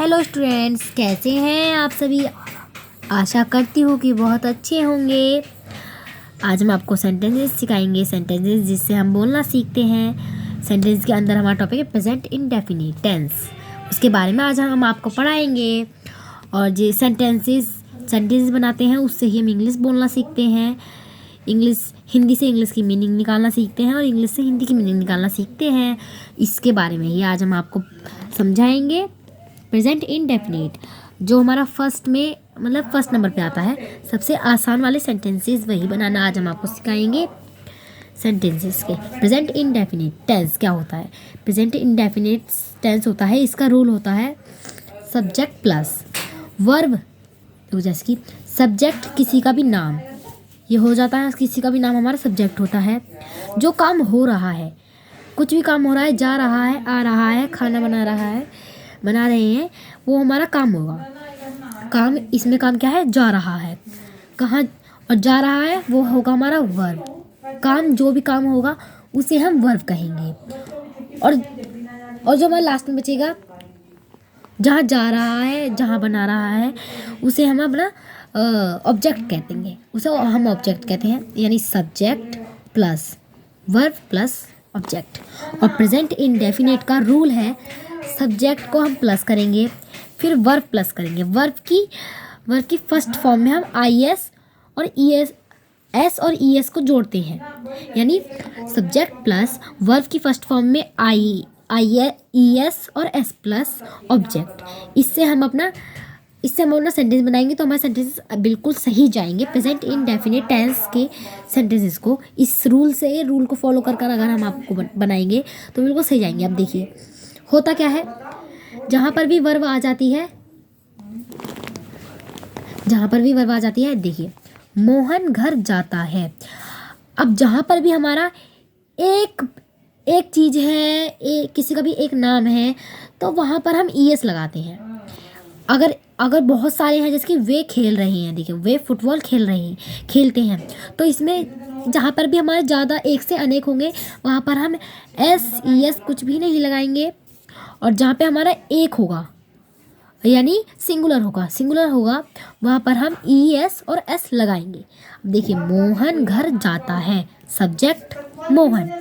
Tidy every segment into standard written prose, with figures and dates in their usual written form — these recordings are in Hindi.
हेलो स्टूडेंट्स, कैसे हैं आप सभी। आशा करती हूँ कि बहुत अच्छे होंगे। आज हम आपको सेंटेंसेस सिखाएंगे, सेंटेंसेस जिससे हम बोलना सीखते हैं। सेंटेंस के अंदर हमारा टॉपिक है प्रेजेंट इंडेफिनिट टेंस। उसके बारे में आज हम आपको पढ़ाएंगे। और जो सेंटेंसेस बनाते हैं उससे ही हम इंग्लिश बोलना सीखते हैं। हिंदी से इंग्लिश की मीनिंग निकालना सीखते हैं और इंग्लिश से हिंदी की मीनिंग निकालना सीखते हैं। इसके बारे में ही आज हम आपको समझाएंगे। प्रेजेंट इंडेफिनिट जो हमारा फर्स्ट नंबर पे आता है, सबसे आसान वाले सेंटेंसेस वही बनाना आज हम आपको सिखाएंगे। सेंटेंसेस के प्रेजेंट इंडेफिनिट टेंस क्या होता है। प्रेजेंट इंडेफिनिट टेंस होता है, इसका रूल होता है सब्जेक्ट प्लस वर्ब। जैसे कि सब्जेक्ट किसी का भी नाम, ये हो जाता है किसी का भी नाम हमारा सब्जेक्ट होता है। जो काम हो रहा है, कुछ भी काम हो रहा है, जा रहा है, आ रहा है, खाना बना रहे हैं, वो हमारा काम होगा। काम, इसमें काम क्या है, जा रहा है, कहाँ और जा रहा है, वो होगा हमारा वर्ब। काम, जो भी काम होगा उसे हम वर्ब कहेंगे। और जो हमारा लास्ट में बचेगा, जहाँ जा रहा है, जहाँ बना रहा है, उसे हम अपना ऑब्जेक्ट कहते हैं। उसे हम ऑब्जेक्ट कहते हैं, यानी subject plus verb plus object. और प्रेजेंट इंडेफिनिट का रूल है सब्जेक्ट को हम प्लस करेंगे, फिर वर्ब प्लस करेंगे। वर्ब की फर्स्ट फॉर्म में हम एस और ई एस को जोड़ते हैं, यानी सब्जेक्ट प्लस वर्ब की फर्स्ट फॉर्म में ई एस और एस प्लस ऑब्जेक्ट। इससे हम अपना सेंटेंस बनाएंगे तो हमारे सेंटेंसेस बिल्कुल सही जाएंगे। प्रेजेंट इंडेफिनिट टेंस के सेंटेंसेस को इस रूल को फॉलो कर अगर हम आपको बनाएंगे तो बिल्कुल सही जाएंगे। अब देखिए होता क्या है, जहाँ पर भी वर्ब आ जाती है, देखिए मोहन घर जाता है। अब जहाँ पर भी हमारा एक चीज़ है, किसी का भी एक नाम है, तो वहाँ पर हम ई एस लगाते हैं। अगर बहुत सारे हैं, जैसे कि वे खेल रहे हैं, देखिए वे फुटबॉल खेलते हैं, तो इसमें जहाँ पर भी हमारे ज़्यादा एक से अनेक होंगे वहाँ पर हम एस ई एस कुछ भी नहीं लगाएंगे। और जहाँ पे हमारा एक होगा, यानी सिंगुलर होगा, वहाँ पर हम ई एस और एस लगाएंगे। अब देखिए मोहन घर जाता है, सब्जेक्ट मोहन,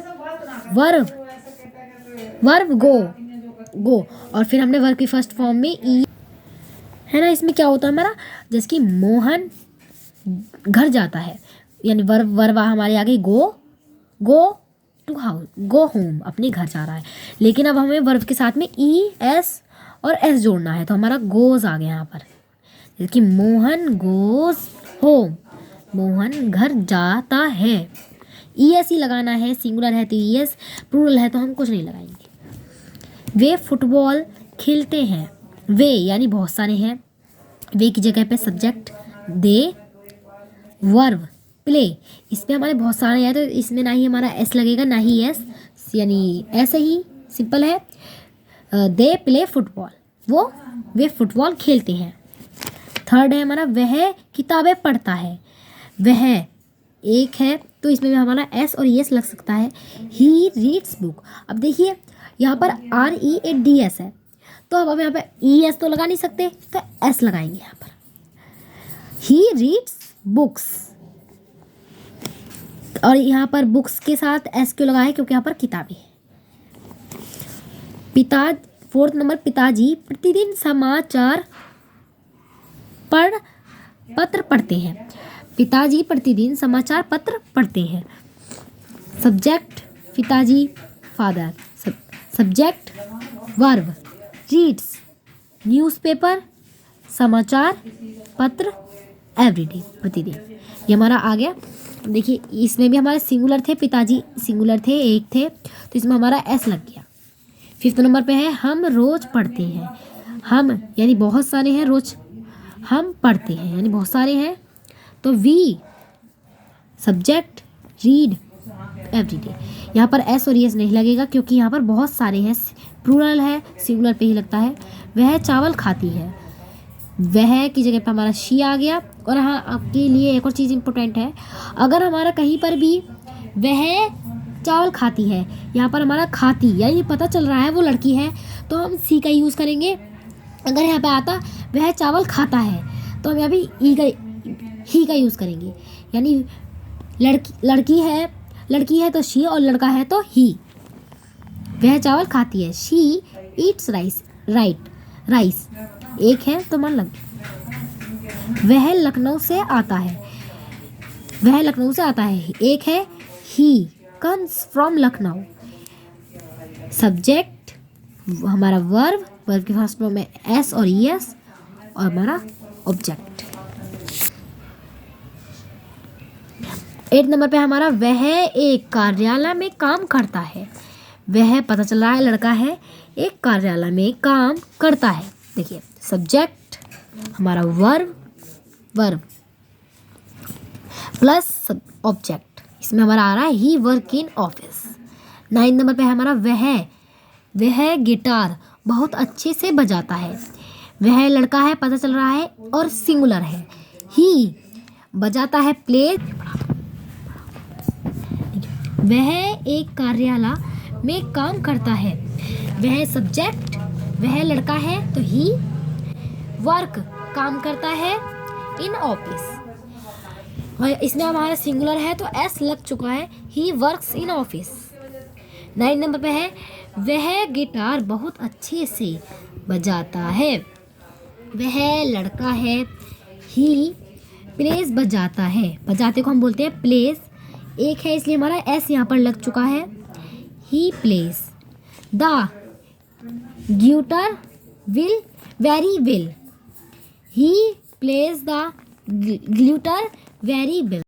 वर्ब गो, और फिर हमने वर्ब की फर्स्ट फॉर्म में ई है ना। इसमें क्या होता है हमारा, जैसे कि मोहन घर जाता है, यानी वर्ब हमारे आगे go to house, go home, अपने घर जा रहा है। लेकिन अब हमें वर्ब के साथ में ई एस और एस जोड़ना है, तो हमारा गोज आ गया यहाँ पर। जैसे कि मोहन गोज होम, मोहन घर जाता है, ई एस ही लगाना है। सिंगुलर है तो ई एस, प्लूरल है तो हम कुछ नहीं लगाएंगे। वे फुटबॉल खेलते हैं, वे यानी बहुत सारे हैं, वे की जगह पे सब्जेक्ट दे, वर्ब प्ले, इसमें हमारे बहुत सारे हैं तो इसमें ना ही हमारा एस लगेगा ना ही एस, यानी ऐसे ही सिंपल है। They play football, way football खेलते हैं। थर्ड है हमारा वह किताबें पढ़ता है, वह एक है तो इसमें भी हमारा एस और एस लग सकता है। He reads book. अब देखिए यहाँ पर READS है, तो अब हम यहाँ पे ई एस तो लगा नहीं सकते, तो एस लगाएंगे यहाँ पर। ही रीड्स बुक्स, और यहाँ पर बुक्स के साथ एस क्यों लगा है, क्योंकि यहाँ पर किताबें हैं। फोर्थ नंबर, पिताजी प्रतिदिन समाचार पत्र पढ़ते हैं, पिताजी प्रतिदिन समाचार पत्र पढ़ते हैं। सब्जेक्ट पिताजी father, subject verb reads, newspaper समाचार पत्र एवरीडे प्रतिदिन। ये हमारा आ गया। देखिए इसमें भी हमारे सिंगुलर थे, पिताजी सिंगुलर थे, एक थे, तो इसमें हमारा एस लग गया। फिफ्थ नंबर पे है हम रोज पढ़ते हैं, हम यानी बहुत सारे हैं, रोज हम पढ़ते हैं यानी बहुत सारे हैं, तो वी सब्जेक्ट रीड एवरीडे। यहाँ पर एस और एस नहीं लगेगा क्योंकि यहाँ पर बहुत सारे हैं, प्लूरल है, सिंगुलर पे ही लगता है। वह चावल खाती है, वह की जगह पे हमारा शी आ गया। और हाँ, आपके लिए एक और चीज़ इम्पोर्टेंट है, अगर हमारा कहीं पर भी वह चावल खाती है, यहाँ पर हमारा खाती यानी पता चल रहा है वो लड़की है, तो हम सी का यूज़ करेंगे। अगर यहाँ पे आता वह चावल खाता है तो हम यहाँ पे ही का यूज़ करेंगे, यानी लड़की है तो शी और लड़का है तो ही। वह चावल खाती है, शी ईट्स राइस, राइस एक है तो मन लग। वह लखनऊ से आता है, एक है, he comes from Lucknow. Subject हमारा वर्ब के फर्स्ट फॉर्म में एस और ईएस, और हमारा ऑब्जेक्ट। 8 नंबर पे हमारा वह एक कार्यालय में काम करता है। वह पता चल रहा है लड़का है, एक कार्यालय में काम करता है। देखिए सब्जेक्ट हमारा वर्ब प्लस ऑब्जेक्ट, इसमें हमारा आ रहा है ही वर्क इन ऑफिस। 9 नंबर पे हमारा वह गिटार बहुत अच्छे से बजाता है। वह लड़का है पता चल रहा है और सिंगुलर है, ही बजाता है प्ले। वह एक कार्यालय में काम करता है। वह सब्जेक्ट, वह लड़का है तो ही, वर्क काम करता है इन ऑफिस, और इसमें हमारा सिंगुलर है तो एस लग चुका है, he works in office. 9 number पे है वह गिटार बहुत अच्छे से बजाता है। वह लड़का है, ही प्लेस बजाता है, बजाते को हम बोलते हैं प्लेस, एक है इसलिए हमारा एस यहाँ पर लग चुका है, he plays the guitar very well, he plays the guitar very well.